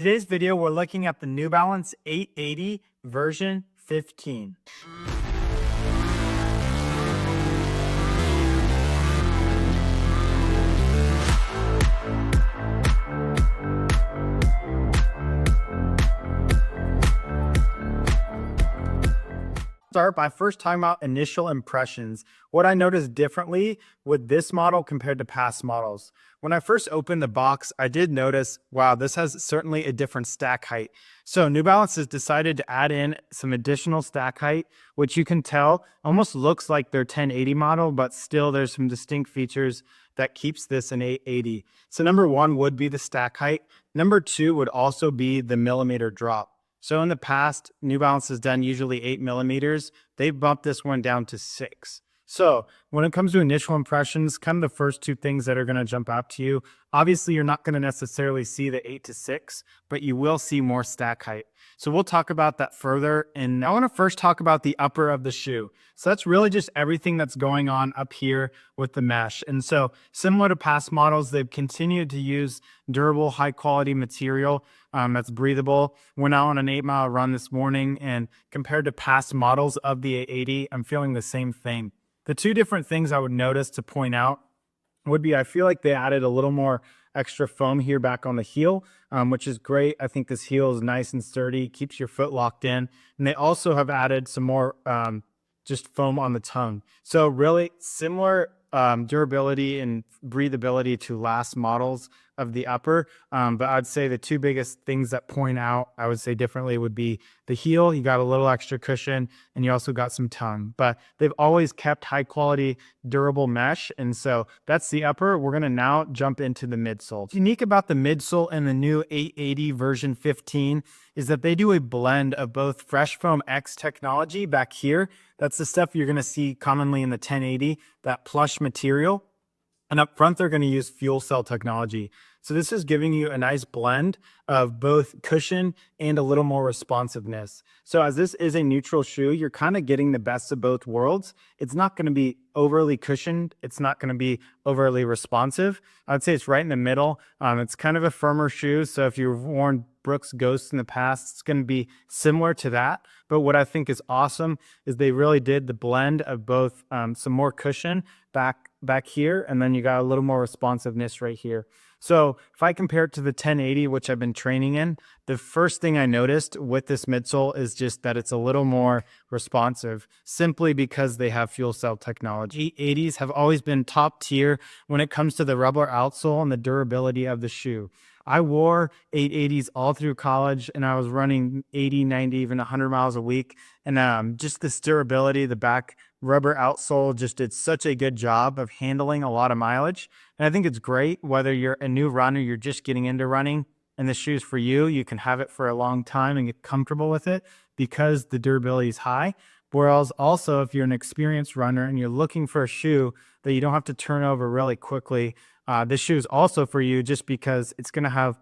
Today's video, we're looking at the New Balance 880 version 15. Start by first talking about initial impressions. What I noticed differently with this model compared to past models. When I first opened the box, I did notice, wow, this has certainly a different stack height. So New Balance has decided to add in some additional stack height, which you can tell almost looks like their 1080 model, but still there's some distinct features that keeps this an 880. So number one would be the stack height. Number two would also be the millimeter drop. So in the past, New Balance has done usually 8 millimeters. They've bumped this one down to 6. So when it comes to initial impressions, kind of the first two things that are going to jump out to you, obviously you're not going to necessarily see the 8 to 6, but you will see more stack height. So we'll talk about that further. And I want to first talk about the upper of the shoe. So that's really just everything that's going on up here with the mesh. And so similar to past models, they've continued to use durable, high quality material that's breathable. Went out on an 8-mile run this morning, and compared to past models of the 880, I'm feeling the same thing. The two different things I would notice to point out would be I feel like they added a little more extra foam here back on the heel, which is great. I think this heel is nice and sturdy, keeps your foot locked in. And they also have added some more just foam on the tongue. So really similar durability and breathability to last models of the upper. But I'd say the two biggest things that point out, I would say differently, would be the heel. You got a little extra cushion, and you also got some tongue. But they've always kept high quality, durable mesh. And so that's the upper. We're going to now jump into the midsole. What's unique about the midsole and the new 880 version 15 is that they do a blend of both Fresh Foam X technology back here. That's the stuff you're going to see commonly in the 1080, that plush material. And up front, they're going to use fuel cell technology. So this is giving you a nice blend of both cushion and a little more responsiveness. So as this is a neutral shoe, you're kind of getting the best of both worlds. It's not going to be overly cushioned. It's not going to be overly responsive. I'd say it's right in the middle. It's kind of a firmer shoe. So if you've worn Brooks Ghost in the past, it's going to be similar to that. But what I think is awesome is they really did the blend of both some more cushion back here, and then you got a little more responsiveness right here. So if I compare it to the 1080, which I've been training in, the first thing I noticed with this midsole is just that it's a little more responsive, simply because they have fuel cell technology. 880s have always been top tier when it comes to the rubber outsole and the durability of the shoe. I wore 880s all through college, and I was running 80, 90, even 100 miles a week. And just this durability, the back rubber outsole just did such a good job of handling a lot of mileage. And I think it's great whether you're a new runner, you're just getting into running, and the shoe's for you. You can have it for a long time and get comfortable with it because the durability is high. Whereas also, if you're an experienced runner and you're looking for a shoe that you don't have to turn over really quickly, this shoe is also for you, just because it's going to have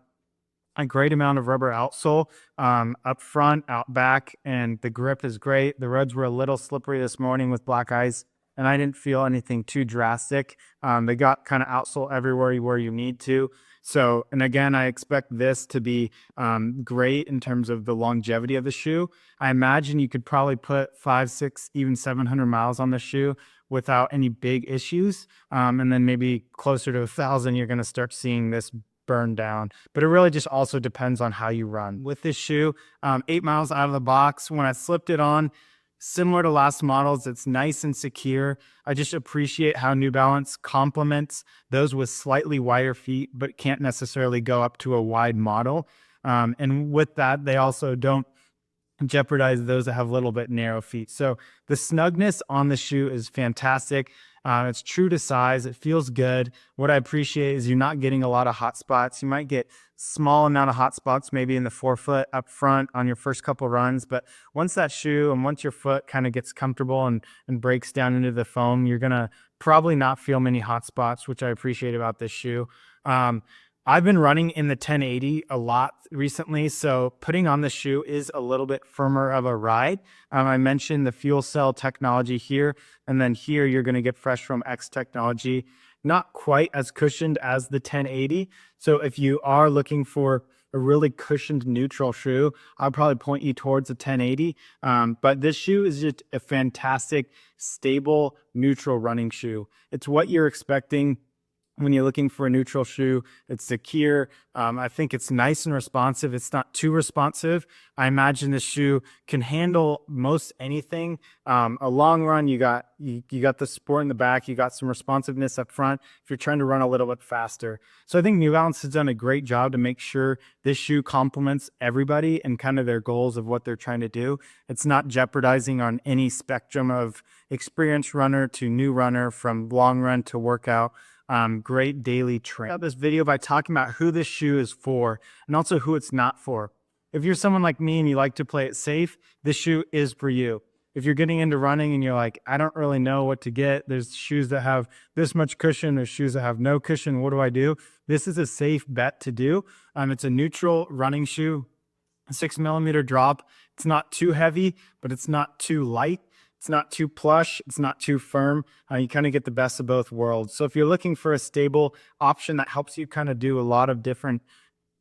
a great amount of rubber outsole up front, out back, and the grip is great. The roads were a little slippery this morning with black ice, and I didn't feel anything too drastic. They got kind of outsole everywhere where you need to. So, and again, I expect this to be great in terms of the longevity of the shoe. I imagine you could probably put 500, 600, even 700 miles on the shoe without any big issues. And then maybe closer to 1,000, you're going to start seeing this burn down. But it really just also depends on how you run. With this shoe, 8 miles out of the box, when I slipped it on, similar to last models, it's nice and secure. I just appreciate how New Balance complements those with slightly wider feet, but can't necessarily go up to a wide model. And with that, they also don't jeopardize those that have a little bit narrow feet. So the snugness on the shoe is fantastic. It's true to size. It feels good. What I appreciate is you're not getting a lot of hot spots. You might get small amount of hot spots, maybe in the forefoot up front on your first couple runs. But once that shoe and once your foot kind of gets comfortable and breaks down into the foam, you're going to probably not feel many hot spots, which I appreciate about this shoe. I've been running in the 1080 a lot recently, so putting on the shoe is a little bit firmer of a ride. I mentioned the fuel cell technology here, and then here you're going to get Fresh Foam X technology. Not quite as cushioned as the 1080. So if you are looking for a really cushioned neutral shoe, I'd probably point you towards a 1080. But this shoe is just a fantastic, stable, neutral running shoe. It's what you're expecting when you're looking for a neutral shoe. It's secure. I think it's nice and responsive. It's not too responsive. I imagine this shoe can handle most anything. A long run, you got the support in the back. You got some responsiveness up front if you're trying to run a little bit faster. So I think New Balance has done a great job to make sure this shoe complements everybody and kind of their goals of what they're trying to do. It's not jeopardizing on any spectrum of experienced runner to new runner, from long run to workout. Great daily train. This video by talking about who this shoe is for and also who it's not for. If you're someone like me and you like to play it safe, this shoe is for you. If you're getting into running and you're like, I don't really know what to get, there's shoes that have this much cushion, there's shoes that have no cushion, what do I do? This is a safe bet to do. It's a neutral running shoe, a 6mm drop. It's not too heavy, but it's not too light. It's not too plush. It's not too firm. You kind of get the best of both worlds. So if you're looking for a stable option that helps you kind of do a lot of different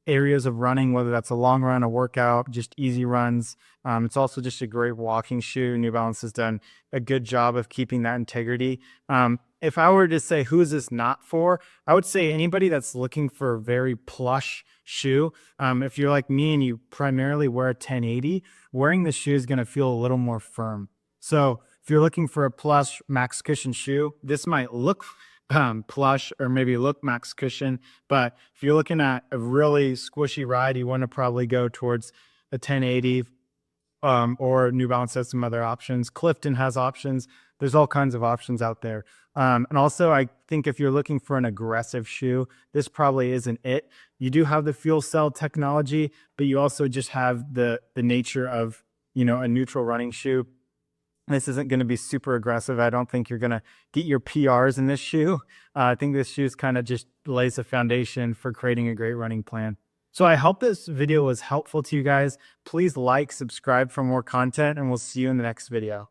areas of running, whether that's a long run, a workout, just easy runs, it's also just a great walking shoe. New Balance has done a good job of keeping that integrity. If I were to say who is this not for, I would say anybody that's looking for a very plush shoe. If you're like me and you primarily wear a 1080, wearing this shoe is going to feel a little more firm. So if you're looking for a plush max cushion shoe, this might look plush or maybe look max cushion. But if you're looking at a really squishy ride, you want to probably go towards a 1080, or New Balance has some other options. Clifton has options. There's all kinds of options out there. And also, I think if you're looking for an aggressive shoe, this probably isn't it. You do have the fuel cell technology, but you also just have the nature of, a neutral running shoe. This isn't going to be super aggressive. I don't think you're going to get your PRs in this shoe. I think this shoe kind of just lays a foundation for creating a great running plan. So I hope this video was helpful to you guys. Please like, subscribe for more content, and we'll see you in the next video.